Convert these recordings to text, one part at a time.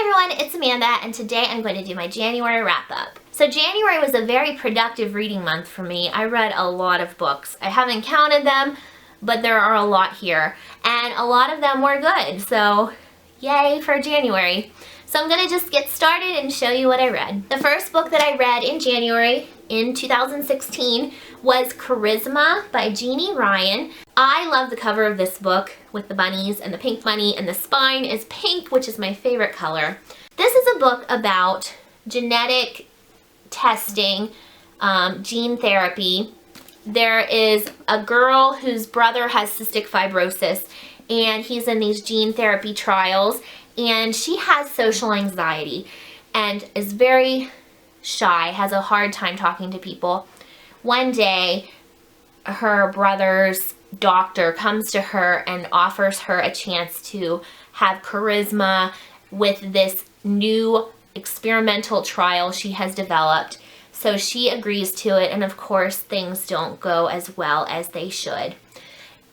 Hi everyone, it's Amanda, and today I'm going to do my January wrap-up. So January was a very productive reading month for me. I read a lot of books. I haven't counted them, but there are a lot here, and a lot of them were good, so yay for January. So I'm going to just get started and show you what I read. The first book that I read in January in 2016 was Charisma by Jeannie Ryan. I love the cover of this book with the bunnies and the pink bunny, and the spine is pink, which is my favorite color. This is a book about genetic testing, gene therapy. There is a girl whose brother has cystic fibrosis, and he's in these gene therapy trials, and she has social anxiety and is very shy, has a hard time talking to people. One day, her brother's doctor comes to her and offers her a chance to have charisma with this new experimental trial she has developed. So she agrees to it, and of course things don't go as well as they should.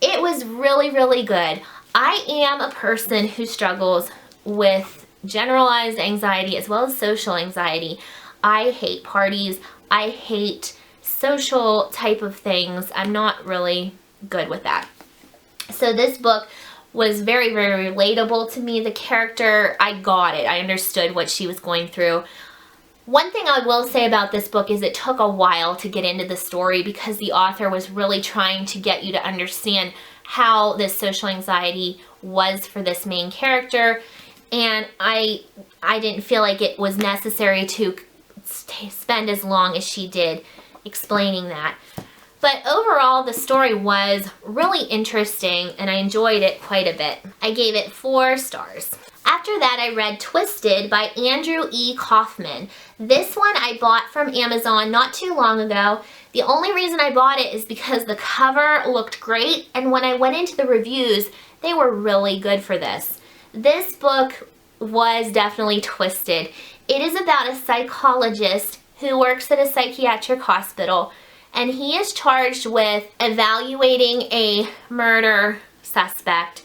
It was really, really good. I am a person who struggles with generalized anxiety as well as social anxiety. I hate parties. I hate social type of things. I'm not really good with that. So this book was very, very relatable to me. The character, I got it. I understood what she was going through. One thing I will say about this book is it took a while to get into the story because the author was really trying to get you to understand how this social anxiety was for this main character, and I didn't feel like it was necessary to spend as long as she did explaining that. But overall, the story was really interesting, and I enjoyed it quite a bit. I gave it 4 stars. After that, I read Twisted by Andrew E. Kaufman. This one I bought from Amazon not too long ago. The only reason I bought it is because the cover looked great, and when I went into the reviews, they were really good for this. This book was definitely twisted. It is about a psychologist who works at a psychiatric hospital, and he is charged with evaluating a murder suspect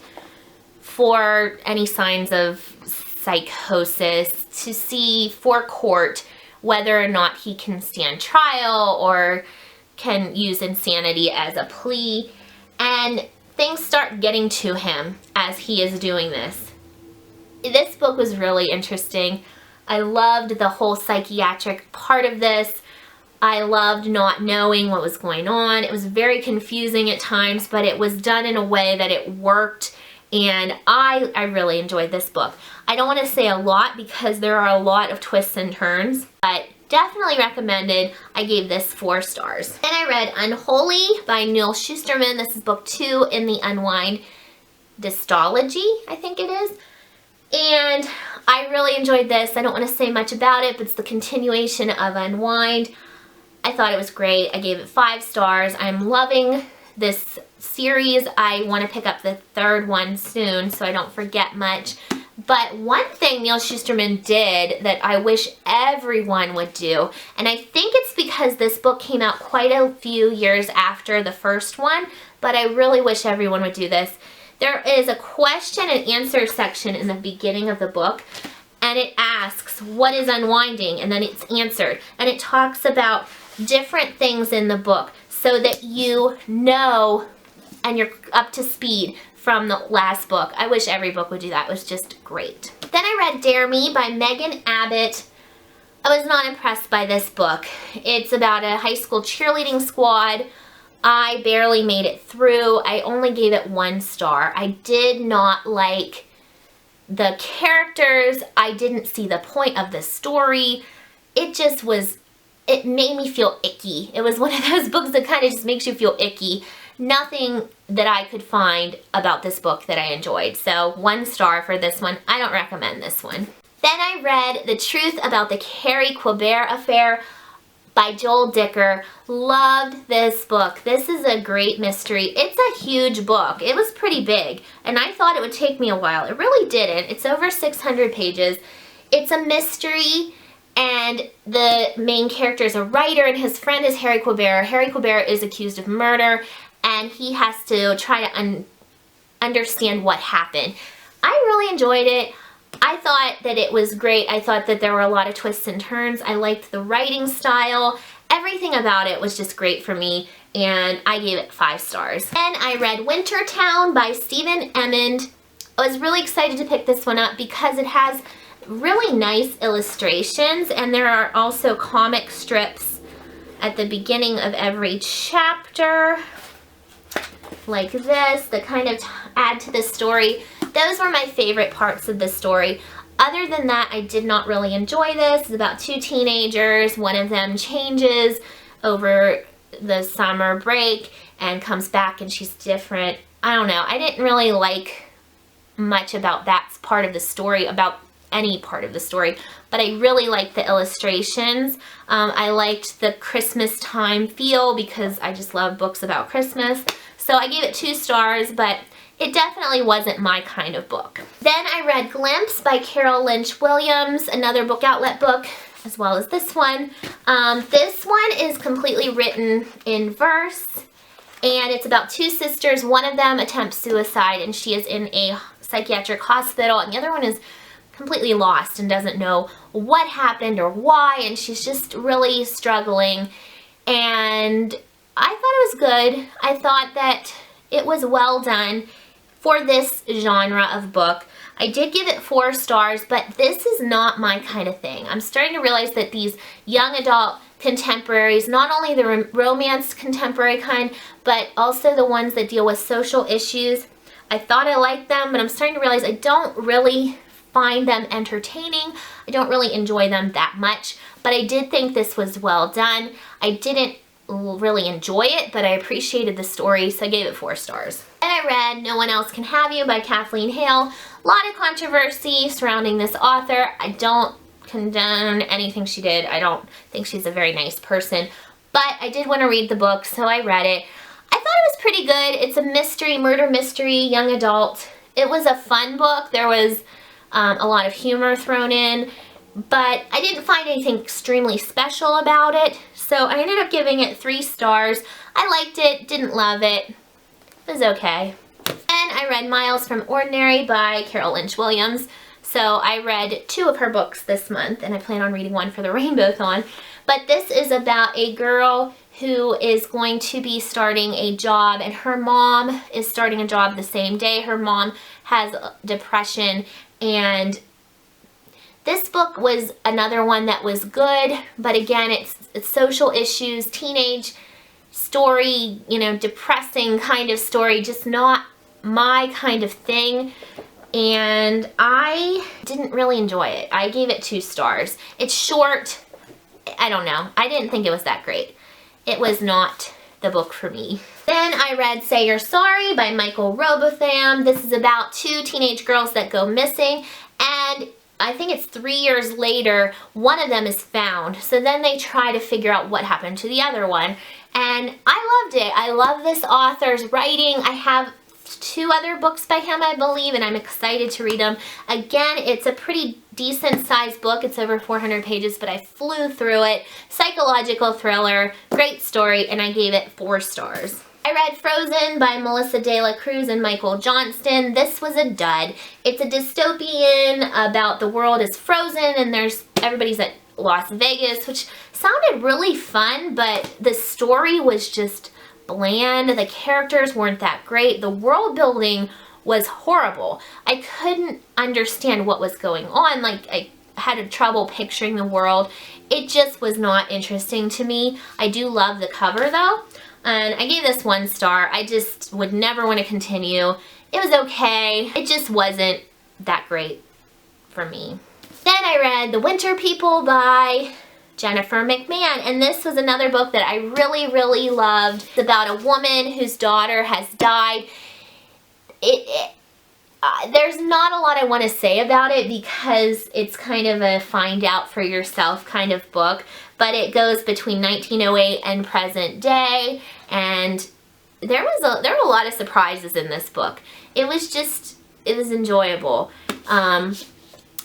for any signs of psychosis to see for court whether or not he can stand trial or can use insanity as a plea. And things start getting to him as he is doing this. This book was really interesting. I loved the whole psychiatric part of this. I loved not knowing what was going on. It was very confusing at times, but it was done in a way that it worked, and I really enjoyed this book. I don't want to say a lot because there are a lot of twists and turns, but definitely recommended. I gave this 4 stars. Then I read Unholy by Neil Shusterman. This is book 2 in the Unwind Dystology, I think it is. And I really enjoyed this. I don't want to say much about it, but it's the continuation of Unwind. I thought it was great. I gave it 5 stars. I'm loving this series. I want to pick up the 3rd one soon so I don't forget much. But one thing Neil Shusterman did that I wish everyone would do, and I think it's because this book came out quite a few years after the first one, but I really wish everyone would do this. There is a question and answer section in the beginning of the book, and it asks, what is unwinding? And then it's answered. And it talks about different things in the book so that you know and you're up to speed from the last book. I wish every book would do that. It was just great. Then I read Dare Me by Megan Abbott. I was not impressed by this book. It's about a high school cheerleading squad. I barely made it through. I only gave it 1 star. I did not like the characters. I didn't see the point of the story. It just was, it made me feel icky. It was one of those books that kind of just makes you feel icky. Nothing that I could find about this book that I enjoyed. So 1 star for this one. I don't recommend this one. Then I read The Truth About the Carrie Quebert Affair by Joel Dicker. Loved this book. This is a great mystery. It's a huge book. It was pretty big, and I thought it would take me a while. It really didn't. It's over 600 pages. It's a mystery, and the main character is a writer, and his friend is Harry Quebert. Harry Quebert is accused of murder, and he has to try to understand what happened. I really enjoyed it. I thought that it was great. I thought that there were a lot of twists and turns. I liked the writing style. Everything about it was just great for me, and I gave it 5 stars. Then I read Wintertown by Stephen Emmond. I was really excited to pick this one up because it has really nice illustrations, and there are also comic strips at the beginning of every chapter like this that kind of add to the story. Those were my favorite parts of the story. Other than that, I did not really enjoy this. It's about 2 teenagers. One of them changes over the summer break and comes back and she's different. I don't know. I didn't really like much about that part of the story, about any part of the story, but I really liked the illustrations. I liked the Christmas time feel because I just love books about Christmas. So I gave it 2 stars, but it definitely wasn't my kind of book. Then I read Glimpse by Carol Lynch Williams, another book outlet book, as well as this one. This one is completely written in verse, and it's about 2 sisters. One of them attempts suicide, and she is in a psychiatric hospital, and the other one is completely lost and doesn't know what happened or why, and she's just really struggling. And I thought it was good. I thought that it was well done for this genre of book. I did give it 4 stars, but this is not my kind of thing. I'm starting to realize that these young adult contemporaries, not only the romance contemporary kind, but also the ones that deal with social issues, I thought I liked them, but I'm starting to realize I don't really find them entertaining. I don't really enjoy them that much, but I did think this was well done. I didn't really enjoy it, but I appreciated the story, so I gave it 4 stars. And I read No One Else Can Have You by Kathleen Hale. A lot of controversy surrounding this author. I don't condone anything she did. I don't think she's a very nice person, but I did want to read the book, so I read it. I thought it was pretty good. It's a mystery, murder mystery, young adult. It was a fun book. There was a lot of humor thrown in, but I didn't find anything extremely special about it, so I ended up giving it 3 stars. I liked it, didn't love it. It was okay. And I read Miles from Ordinary by Carol Lynch Williams. So I read 2 of her books this month, and I plan on reading one for the Rainbow-thon. But this is about a girl who is going to be starting a job, and her mom is starting a job the same day. Her mom has depression, and this book was another one that was good, but again, it's social issues, teenage story, you know, depressing kind of story, just not my kind of thing, and I didn't really enjoy it. I gave it 2 stars. It's short. I don't know. I didn't think it was that great. It was not the book for me. Then I read Say You're Sorry by Michael Robotham. This is about 2 teenage girls that go missing, and I think it's 3 years later, one of them is found. So then they try to figure out what happened to the other one. And I loved it. I love this author's writing. I have 2 other books by him, I believe, and I'm excited to read them. Again, it's a pretty decent sized book. It's over 400 pages, but I flew through it. Psychological thriller, great story, and I gave it 4 stars. I read Frozen by Melissa De La Cruz and Michael Johnston. This was a dud. It's a dystopian about the world is frozen and everybody's at Las Vegas, which sounded really fun, but the story was just bland. The characters weren't that great. The world building was horrible. I couldn't understand what was going on. Like, I had trouble picturing the world. It just was not interesting to me. I do love the cover though. And I gave this 1 star. I just would never want to continue. It was okay. It just wasn't that great for me. Then I read The Winter People by Jennifer McMahon, and this was another book that I really, really loved. It's about a woman whose daughter has died. There's not a lot I want to say about it because it's kind of a find out for yourself kind of book, but it goes between 1908 and present day, and there were a lot of surprises in this book. It was enjoyable.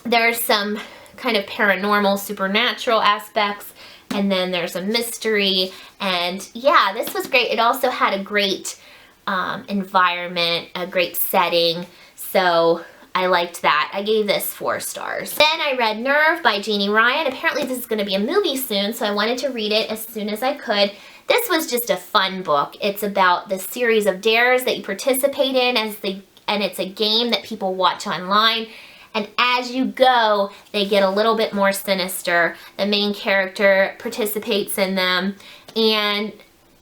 There's some kind of paranormal, supernatural aspects, and then there's a mystery, and yeah, this was great. It also had a great environment, a great setting, so I liked that. I gave this 4 stars. Then I read Nerve by Jeannie Ryan. Apparently this is going to be a movie soon, so I wanted to read it as soon as I could. This was just a fun book. It's about the series of dares that you participate in and it's a game that people watch online. And as you go, they get a little bit more sinister. The main character participates in them. And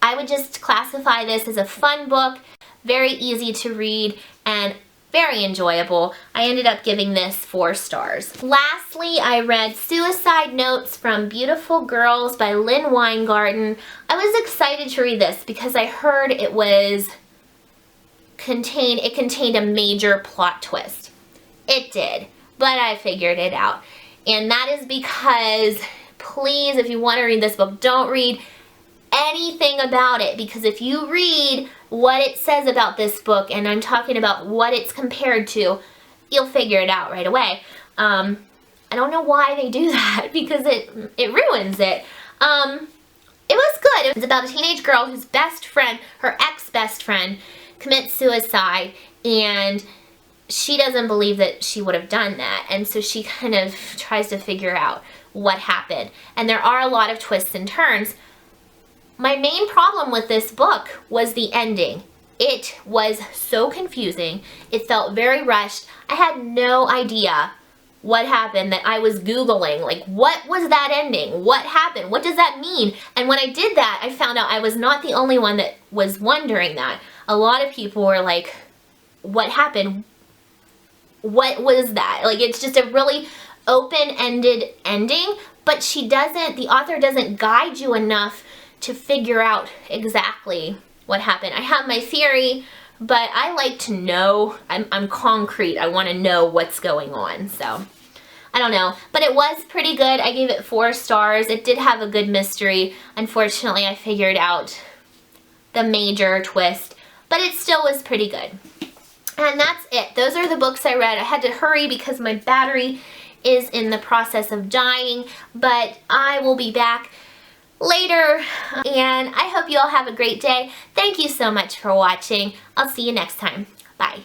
I would just classify this as a fun book, very easy to read, and very enjoyable. I ended up giving this 4 stars. Lastly, I read Suicide Notes from Beautiful Girls by Lynn Weingarten. I was excited to read this because I heard it contained a major plot twist. It did, but I figured it out. And that is because, please, if you want to read this book, don't read anything about it, because if you read what it says about this book, and I'm talking about what it's compared to, you'll figure it out right away. I don't know why they do that, because it ruins it. It was good. It's about a teenage girl whose best friend, her ex-best friend, commits suicide, and she doesn't believe that she would have done that, and so she kind of tries to figure out what happened. And there are a lot of twists and turns. My main problem with this book was the ending. It was so confusing. It felt very rushed. I had no idea what happened, that I was Googling, like, what was that ending? What happened? What does that mean? And when I did that, I found out I was not the only one that was wondering that. A lot of people were like, what happened? What was that? Like, it's just a really open-ended ending, but the author doesn't guide you enough to figure out exactly what happened. I have my theory, but I like to know. I'm concrete. I want to know what's going on. So, I don't know. But it was pretty good. I gave it 4 stars. It did have a good mystery. Unfortunately, I figured out the major twist, but it still was pretty good. And that's it. Those are the books I read. I had to hurry because my battery is in the process of dying, but I will be back later, and I hope you all have a great day. Thank you so much for watching. I'll see you next time. Bye.